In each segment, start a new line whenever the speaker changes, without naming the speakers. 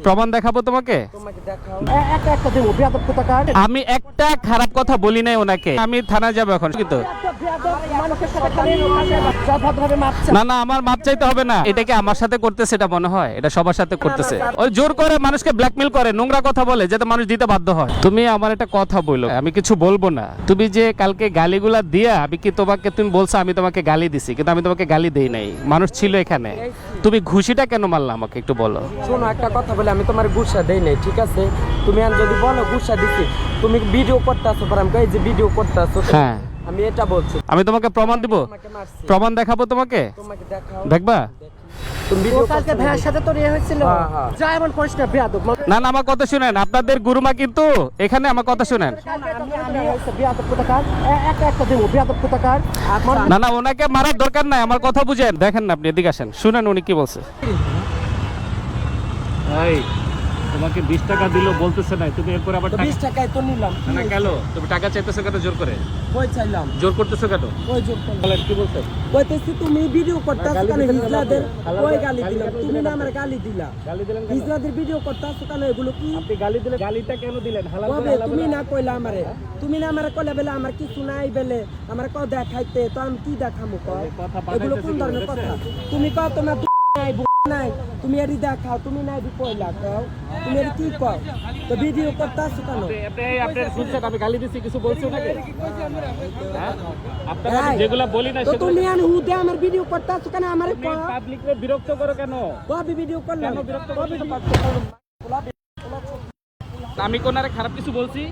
প্রমাণ দেখাবো তোমাকে। আমি একটা খারাপ কথা বলি নাই ওনাকে। আমি থানায় যাবো এখন, কিন্তু না না আমার মাপ চাইতে হবে না। এটা কি আমার সাথে করতেছে? এটা মনে হয় এটা সবার সাথে করতেছে। ওই জোর করে মানুষকে ব্ল্যাকমেল করে, নোংরা কথা বলে, যাতে মানুষ দিতে বাধ্য হয়। তুমি আমার একটা কথা বলো, আমি কিছু বলবো না। তুমি যে কালকে গালিগুলা দিয়া, আমি কি তোমাকে, তুমি বলছো আমি তোমাকে গালি দিছি, কিন্তু আমি তোমাকে গালি দেই নাই। মানুষ ছিল এখানে, তুমি ঘুষিটা কেন মারলা আমাকে একটু বলো।
শোনো একটা কথা বলে, আমি তোমার গুসা দেই নাই, ঠিক আছে? তুমি আর যদি বলো গুসা দিছি, তুমি ভিডিও করতে আসো, পর আমি এই যে ভিডিও করতে আসো,
হ্যাঁ
আমি এটা বলছি।
আমি তোমাকে প্রমাণ দিব, প্রমাণ দেখাবো তোমাকে,
তোমাকে দেখাও,
দেখবা?
তুমি ভিডিও
কালকে ভাইয়ের সাথে তো রিয়ে হয়েছিল, যা এমন করিস না বেয়াদব।
না না আমার কথা শুনেন, আপনাদের গুরুমা কিন্তু এখানে, আমার কথা শুনেন। না না ওনাকে মারার দরকার নাই, আমার কথা বুঝেন। দেখেন না আপনি, এদিকে আসেন, শুনেন উনি কি বলছে। এই তোমাকে 20 টাকা দিলো বলতেছে না, তুমি এরপর আবার
20 টাকায় তো নিলাম
না কেন তুমি টাকা চাইতেছো কেন জোর করে?
কই চাইলাম?
জোর করতেছো কেন?
কই জোর করলাম?
বলেন কি বলতে?
কইতেছি তুমি ভিডিও করতেছ কেন? হিজলাদের কই গালি দিলাম? তুমি না আমার গালি দিলা।
গালি দিলেন কেন?
হিজলাদের ভিডিও করতেছ কেন? এগুলো কি
আপনি গালি দিলে, গালিটা কেন দিলেন? হালাল
কবে তুমি না কইলা আমারে? তুমি না আমারে কইলা বেলে আমার কিছু নাই বেলে আমার কও দেখাইতে, তো আমি কি দেখামু কও? এগুলো কোন ধরনের কথা? তুমি কও তোমার নাই নাই, তুমি এরি দেখাও, তুমি নাই দি কইলা কও, তুমি এরি কি কও? তো ভিডিও করতেছ কেন?
আপনার শুনছেন আমি গালি দিছি, কিছু বলছো নাকি? আপনারা যেগুলা বলি না
তো
সেগুলো
তুমি আর হুদে আমার ভিডিও করতেছ কেন? আমারে কও
পাবলিককে বিরক্ত করো কেন?
কবে ভিডিও করলাম?
কেন বিরক্ত করছো? আমি কোনারে খারাপ কিছু বলছি?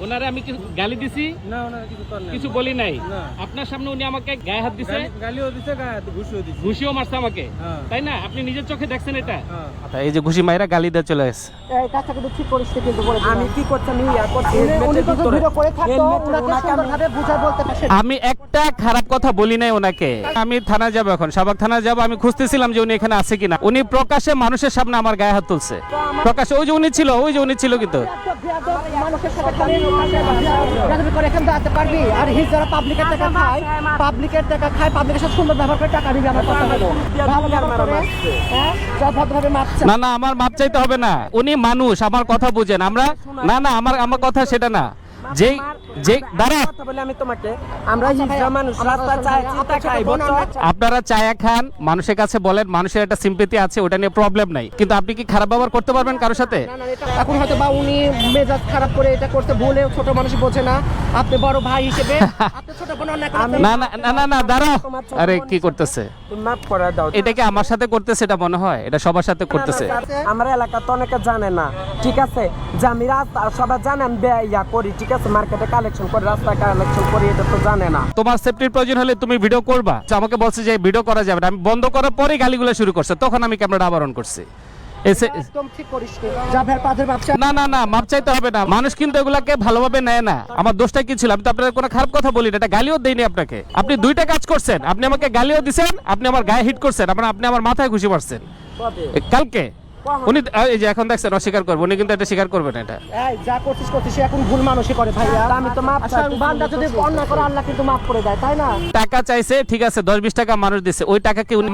ওনারে আমি কিছু গালি দিছি?
না ওনার কিছু কর না,
কিছু বলি নাই। আপনার সামনে উনি আমাকে গায়ে হাত দিছে,
গালিও দিছে, গায়ে হাত ঘুষিও দিছে,
ঘুষিও মারছে আমাকে, তাই না? আপনি নিজের চোখে দেখছেন এটা।
হ্যাঁ।
এই যে ঘুষি মাইরা গালি দিয়ে চলে গেছে।
এই কাজটা কিন্তু ঠিক করিস না, কিন্তু বলে
আমি কি করছি? আমি ইয়া করছি,
উনি তো ভিডিও করে থাকতো, ওনাকে সুন্দরভাবে বুঝাই বলতে পারছেন।
আমি একটা খারাপ কথা বলি নাই ওনাকে। আমি থানায় যাবো এখন, শাহবাগ থানায় যাবো। আমি খুঁজতেছিলাম যে উনি এখানে আছে কিনা। উনি প্রকাশ্যে মানুষের সামনে আমার গায়ে হাত তুলছে, প্রকাশ্যে। ওই যে উনি ছিল, ওই যে উনি ছিল, কিন্তু
মানুষের সাথে খালি বেয়াদবি করে এখান দাঁড়াতে পারবি? আর যারা পাবলিকের টাকা খায়, পাবলিকের টাকা খায়, পাবলিকের সাথে সুন্দর ব্যবহার করে টাকা দিবি। আমার কথা হলো ভালো ব্যবহার করে, হ্যাঁ, যা ভদ্রভাবে মাপছে।
না না আমার মাপ চাইতে হবে না। উনি মানুষ, আমার কথা বুঝেন। আমরা না না আমার কথা সেটা না। যে যে দাঁড়া
কথা বলে আমি তোমাকে, আমরা হিজড়া মানুষ, রাস্তা চায় চিন্তা খাই, বুঝছো?
আপনারা চায়া খান, মানুষের কাছে বলেন, মানুষের একটা সিম্পেথি আছে, ওটা নিয়ে প্রবলেম নাই। কিন্তু আপনি কি খারাপ ব্যবহার করতে পারবেন কারোর সাথে?
এখন হয়তো বা উনি মেজাজ খারাপ করে এটা করতে ভুলে, ছোট মানুষ বোঝে না। আপনি বড় ভাই হিসেবে আপনি ছোট বোন অন্যায় করে
না না না না না দাঁড়াও। আরে কি করতেছে?
তুমি মাফ করে দাও।
এটা কি আমার সাথে করতেছে? এটা মনে হয় এটা সবার সাথে করতেছে।
আমার এলাকা তো অনেকে জানে না, ঠিক আছে? যে আমি রাস্তা, সবাই জানে আমি ইয়া করি, ঠিক আছে? মার্কেটে কালেকশন করি, রাস্তায় কালেকশন করি, এটা তো জানে না।
তোমার সেফটির প্রয়োজন হলে তুমি ভিডিও করবা। আমাকে বলছে যে ভিডিও করা যাবে না। আমি বন্ধ করার পরেই গালিগুলো শুরু করছে, তখন আমি ক্যামেরাটা আবরণ করছি।
একদম ঠিক করিস নি। যা ভাইয়ের পাথর ব্যবসা।
না না না মাপ চাইতে হবে না। মানুষ কিন্তু এগুলাকে ভালোভাবে নেয় না। আমার দোষটা কি ছিল? আমি তো আপনার কোনো খারাপ কথা বলি না, এটা গালিও দেইনি আপনাকে। আপনি দুইটা কাজ করছেন, আপনি আমাকে গালিও দিছেন, আপনি আমার গায়ে হিট করছেন, আপনি আমার মাথায় ঘুষি মারছেন কালকে। উনি এই যে এখন দেখছেন অস্বীকার করবে, উনি কিন্তু এটা স্বীকার করবেন। এটা
এই যা করছিস সে এখন ভুল মানুষই করে ভাইয়া।
আমি তো মাপ চাই,
বান্দা যদি অন্যায় করে আল্লাহ কিন্তু মাফ করে দেয়, তাই না?
টাকা চাইছে, ঠিক আছে, 10-20 টাকা মানুষ দিছে, ওই টাকা কি উনি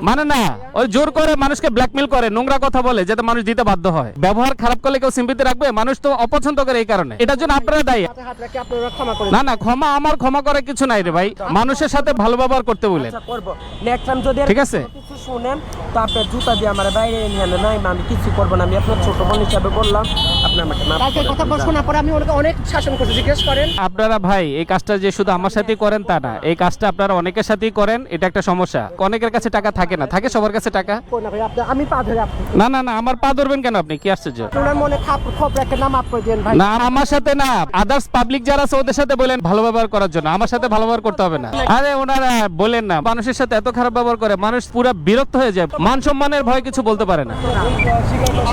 মানে না? ওই জোর করে মানুষকে ব্ল্যাকমেল করে, নোংরা কথা বলে, যাতে মানুষ দিতে বাধ্য হয়। ব্যবহার খারাপ করলে কেউ সিম্পেথি রাখবে? মানুষ তো অপছন্দ করে এই কারণে। এটার জন্য আপনারা দায়ী।
হাত রাখি, আপনারা ক্ষমা করে
না না ক্ষমা, আমার ক্ষমা করার কিছু নাই রে ভাই। মানুষের সাথে ভালো ব্যবহার করতে বলেন,
করব। নেক্সট টাইম যদি
ঠিক আছে?
কিছু শুনেন তো আপনি জুতা দিয়ে আমার বাইরে নিয়ে নাই, আমি কিছু করব না। আমি আপনার ছোট বোন হিসাবে বললাম, আপনি আমাকে মাফ
কালকে
করে
কথা
দিন।
শোনার পরে আমি ওনাকে অনেক শাসন করছি, জিজ্ঞেস করেন।
আপনারা ভাই এই কাজটা যে শুধু আমার সাথেই করেন তা না, এই কাজটা আপনারা অনেকের সাথেই করেন। এটা একটা সমস্যা। অনেকের কাছে টাকা থাকে না, থাকে সবার কাছে টাকা।
কই না ভাই, আমি পা ধরে আপনি
না না না আমার পা ধরবেন কেন? আপনি কি আশ্চর্য?
ওনার মনে খোপ রেখে না মাফ করে দেন ভাই।
না আমার সাথে না, আদার্স পাবলিক যারা আছে ওদের সাথে বলেন ভালো ব্যবহার করার জন্য, আমার সাথে ভালো ব্যবহার করতে হবে না। আরে ওনারা বলেন না, মানুষের সাথে এত খারাপ ব্যবহার করে, মানুষ পুরো বিরক্ত হয়ে যায়, মান সম্মানের ভয় কিছু বলতে পারে না।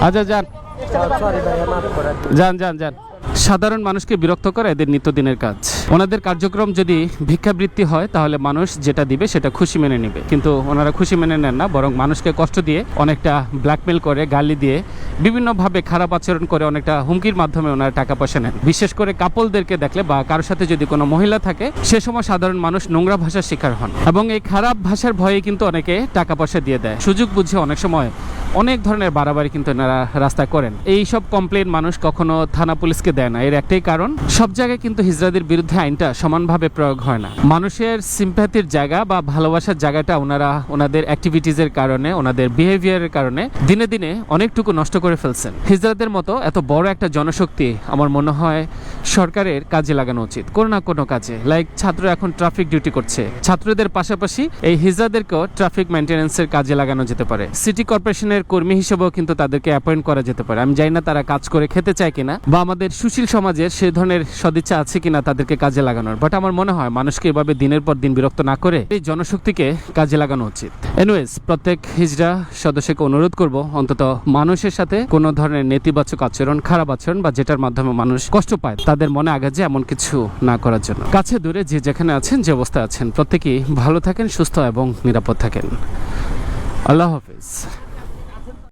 আচ্ছা যান
সরি ভাই, মাফ করে দিন।
যান যান যান। সাধারণ মানুষকে বিরক্ত করে এদের নিত্যদিনের কাজ। ওনাদের কার্যক্রম যদি ভিক্ষাবৃত্তি হয় তাহলে মানুষ যেটা দিবে সেটা খুশি মেনে নেবে, কিন্তু ওনারা খুশি মেনে নেন না, বরং মানুষকে কষ্ট দিয়ে অনেকটা ব্ল্যাকমেল করে, গালি দিয়ে বিভিন্নভাবে খারাপ আচরণ করে, অনেকটা হুমকির মাধ্যমে ওনারা টাকা পয়সা নেন। বিশেষ করে কাপলদেরকে দেখলে বা কারোর সাথে যদি কোনো মহিলা থাকে, সে সময় সাধারণ মানুষ নোংরা ভাষার শিকার হন এবং এই খারাপ ভাষার ভয়ে কিন্তু অনেকে টাকা পয়সা দিয়ে দেয়। সুযোগ বুঝে অনেক সময় অনেক ধরনের বাড়াবাড়ি কিন্তু এনারা রাস্তায় করেন। এই সব কমপ্লেন মানুষ কখনো থানা পুলিশকে দেয় না, এর একটাই কারণ, সব জায়গায় কিন্তু হিজড়াদের বিরুদ্ধে আইনটা সমানভাবে প্রয়োগ হয় না। মানুষের সিম্প্যাথির জায়গা বা ভালোবাসার জায়গাটা ওনারা ওনাদের অ্যাক্টিভিটিজের কারণে, ওনাদের বিহেভিয়ারের কারণে দিনে দিনে অনেকটুকু নষ্ট করে ফেলছেন। হিজড়াদের মতো এত বড় একটা জনশক্তি আমার মনে হয় সরকারের কাজে লাগানো উচিত, কোনো না কোনো কাজে। লাইক ছাত্র এখন ট্রাফিক ডিউটি করছে, ছাত্রদের পাশাপাশি এই হিজড়াদেরকেও ট্রাফিক মেইনটেনেন্সের কাজে লাগানো যেতে পারে। সিটি কর্পোরেশনের কর্মী হিসেবেও কিন্তু তাদেরকে অ্যাপয়েন্ট করা যেতে পারে। আমি জানি না তারা কাজ করে খেতে চায় কিনা বা আমাদের সুশীল সমাজের সে ধরনের সদিচ্ছা আছে কিনা তাদেরকে কাজে লাগানোর, বাট আমার মনে হয় মানুষকে এভাবে দিনের পর দিন বিরক্ত না করে এই জনশক্তিকে কাজে লাগানো উচিত। এনিওয়েজ, প্রত্যেক হিজড়া সদস্যকে অনুরোধ করব অন্তত মানুষের সাথে কোনো ধরনের নেতিবাচক আচরণ, খারাপ আচরণ বা যেটার মাধ্যমে মানুষ কষ্ট পায় তাদের মনে আঘাত যায় এমন কিছু না করার জন্য। কাছে দূরে যে যেখানে আছেন, যে অবস্থায় আছেন, প্রত্যেকেই ভালো থাকেন, সুস্থ এবং নিরাপদ থাকেন। আল্লাহ হাফেজ।